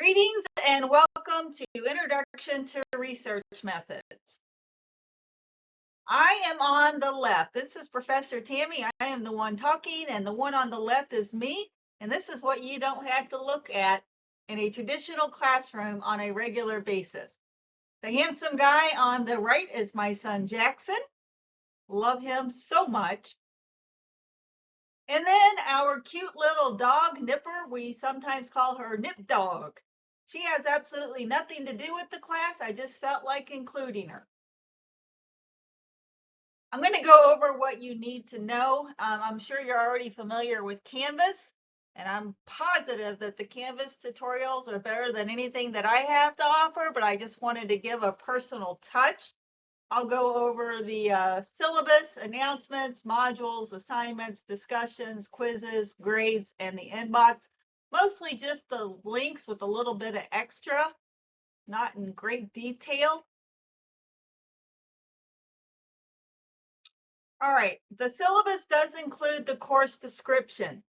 Greetings and welcome to Introduction to Research Methods. I am on the left. This is Professor Tammy. I am the one talking, and the one on the left is me. And this is what you don't have to look at in a traditional classroom on a regular basis. The handsome guy on the right is my son Jackson. Love him so much. And then our cute little dog, Nipper, we sometimes call her Nip Dog. She has absolutely nothing to do with the class. I just felt like including her. I'm going to go over what you need to know. I'm sure you're already familiar with Canvas, and I'm positive that the Canvas tutorials are better than anything that I have to offer, but I just wanted to give a personal touch. I'll go over the syllabus, announcements, modules, assignments, discussions, quizzes, grades, and the inbox. Mostly just the links with a little bit of extra, not in great detail. All right, the syllabus does include the course description.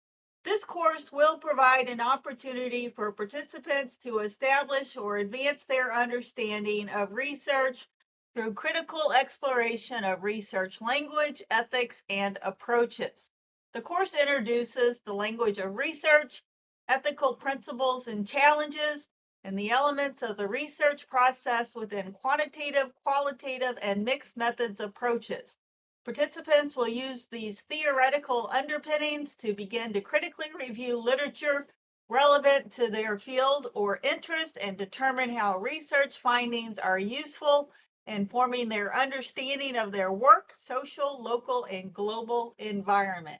This course will provide an opportunity for participants to establish or advance their understanding of research through critical exploration of research language, ethics, and approaches. The course introduces the language of research, ethical principles and challenges, and the elements of the research process within quantitative, qualitative, and mixed methods approaches. Participants will use these theoretical underpinnings to begin to critically review literature relevant to their field or interest and determine how research findings are useful in forming their understanding of their work, social, local, and global environment.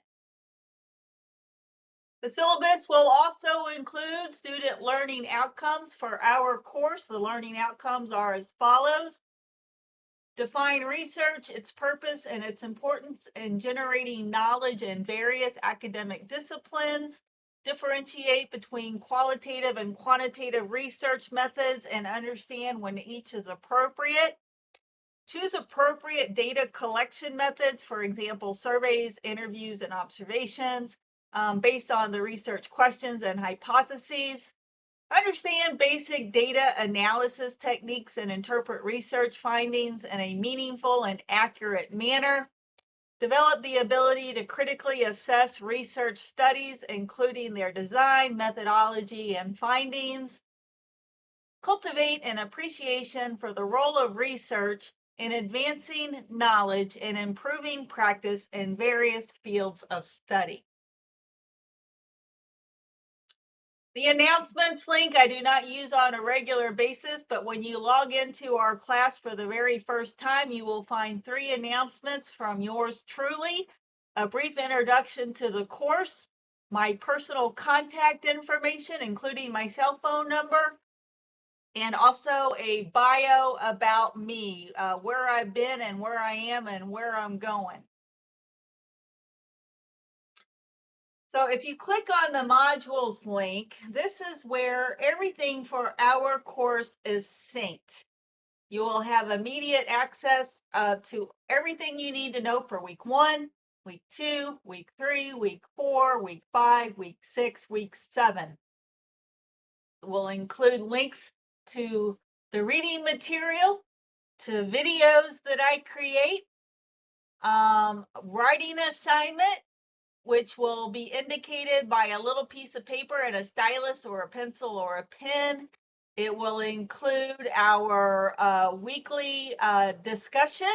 The syllabus will also include student learning outcomes for our course. The learning outcomes are as follows. Define research, its purpose, and its importance in generating knowledge in various academic disciplines. Differentiate between qualitative and quantitative research methods and understand when each is appropriate. Choose appropriate data collection methods, for example, surveys, interviews, and observations based on the research questions and hypotheses. Understand basic data analysis techniques and interpret research findings in a meaningful and accurate manner. Develop the ability to critically assess research studies, including their design, methodology, and findings. Cultivate an appreciation for the role of research in advancing knowledge and improving practice in various fields of study. The announcements link I do not use on a regular basis, but when you log into our class for the very first time, you will find 3 announcements from yours truly, a brief introduction to the course, my personal contact information, including my cell phone number, and also a bio about me, where I've been and where I am and where I'm going. So if you click on the modules link, this is where everything for our course is synced. You will have immediate access to everything you need to know for week 1, week 2, week 3, week 4, week 5, week 6, week 7. It will include links to the reading material, to videos that I create, writing assignment, which will be indicated by a little piece of paper and a stylus or a pencil or a pen. It will include our weekly discussion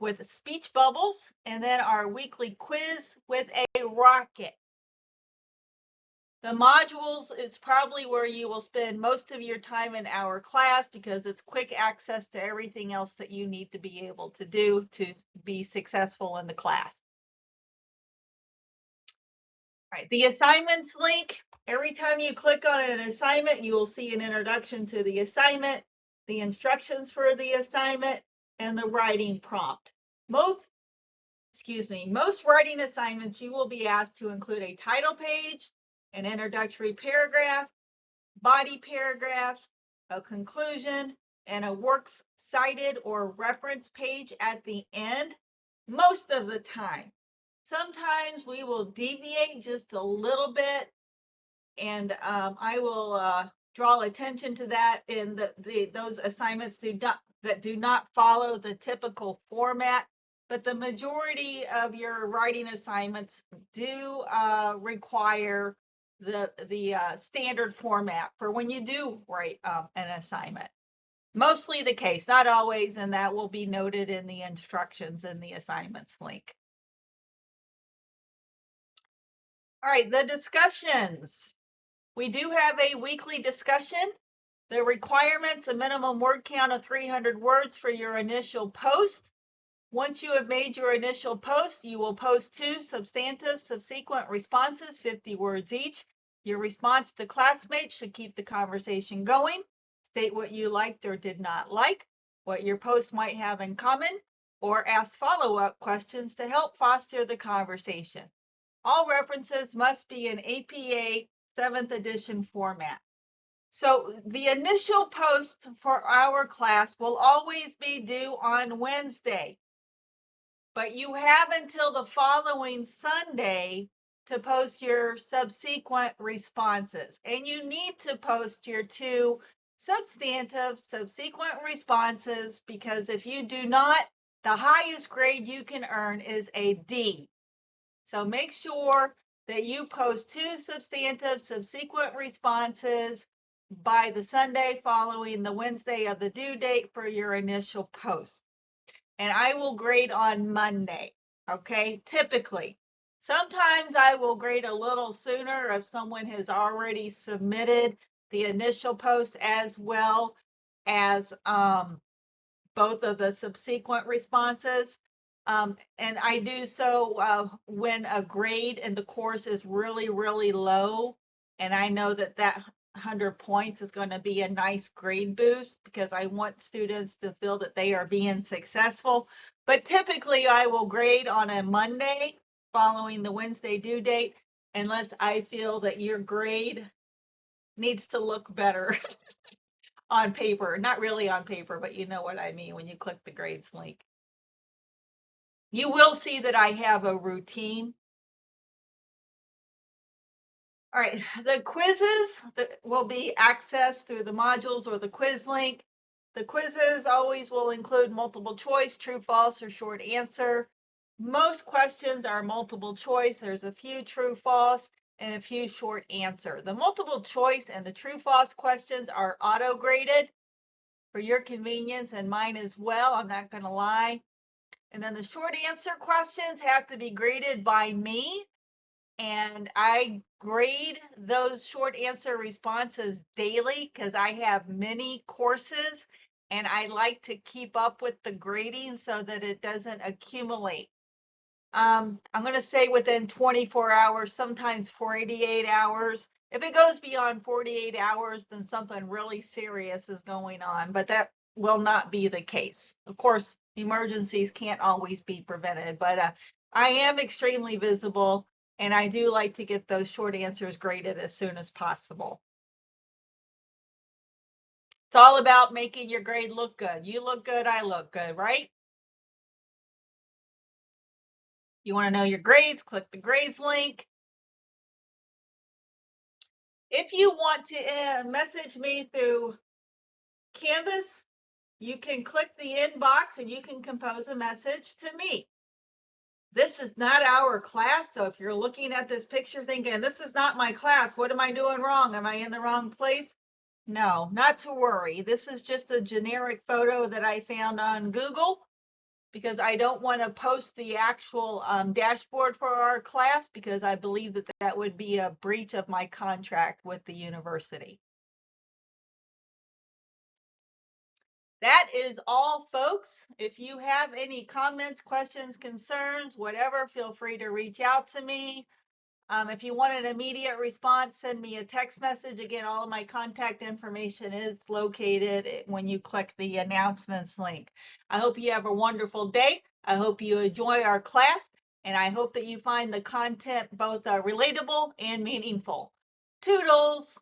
with speech bubbles, and then our weekly quiz with a rocket. The modules is probably where you will spend most of your time in our class because it's quick access to everything else that you need to be able to do to be successful in the class. All right, the assignments link, every time you click on an assignment, you will see an introduction to the assignment, the instructions for the assignment, and the writing prompt. Most writing assignments, you will be asked to include a title page, an introductory paragraph, body paragraphs, a conclusion, and a works cited or reference page at the end, most of the time. Sometimes we will deviate just a little bit, and I will draw attention to that in those assignments that do not follow the typical format. But the majority of your writing assignments do require the standard format for when you do write an assignment. Mostly the case, not always, and that will be noted in the instructions in the assignments link. All right, the discussions. We do have a weekly discussion. The requirements, a minimum word count of 300 words for your initial post. Once you have made your initial post, you will post 2 substantive subsequent responses, 50 words each. Your response to classmates should keep the conversation going. State what you liked or did not like, what your post might have in common, or ask follow-up questions to help foster the conversation. All references must be in APA 7th edition format. So the initial post for our class will always be due on Wednesday, but you have until the following Sunday to post your subsequent responses. And you need to post your 2 substantive subsequent responses, because if you do not, the highest grade you can earn is a D. So make sure that you post 2 substantive subsequent responses by the Sunday following the Wednesday of the due date for your initial post. And I will grade on Monday, okay? Typically. Sometimes I will grade a little sooner if someone has already submitted the initial post as well as both of the subsequent responses. And I do so when a grade in the course is really, really low. And I know that 100 points is going to be a nice grade boost, because I want students to feel that they are being successful. But typically I will grade on a Monday following the Wednesday due date, unless I feel that your grade needs to look better on paper. Not really on paper, but you know what I mean when you click the grades link. You will see that I have a routine. All right, the quizzes that will be accessed through the modules or the quiz link. The quizzes always will include multiple choice, true, false, or short answer. Most questions are multiple choice. There's a few true, false, and a few short answer. The multiple choice and the true, false questions are auto graded for your convenience, and mine as well. I'm not going to lie. And then the short answer questions have to be graded by me. And I grade those short answer responses daily, because I have many courses and I like to keep up with the grading so that it doesn't accumulate. I'm going to say within 24 hours, sometimes 48 hours. If it goes beyond 48 hours, then something really serious is going on, but that will not be the case. Of course, emergencies can't always be prevented, but I am extremely visible. And I do like to get those short answers graded as soon as possible. It's all about making your grade look good. You look good, I look good, right? You want to know your grades, click the grades link. If you want to message me through Canvas, you can click the inbox and you can compose a message to me. This is not our class, so if you're looking at this picture thinking, this is not my class, what am I doing wrong? Am I in the wrong place? No, not to worry. This is just a generic photo that I found on Google, because I don't want to post the actual dashboard for our class, because I believe that that would be a breach of my contract with the university. That is all, folks. If you have any comments, questions, concerns, whatever, feel free to reach out to me. If you want an immediate response, send me a text message. Again, all of my contact information is located when you click the announcements link. I hope you have a wonderful day. I hope you enjoy our class, and I hope that you find the content both relatable and meaningful. Toodles!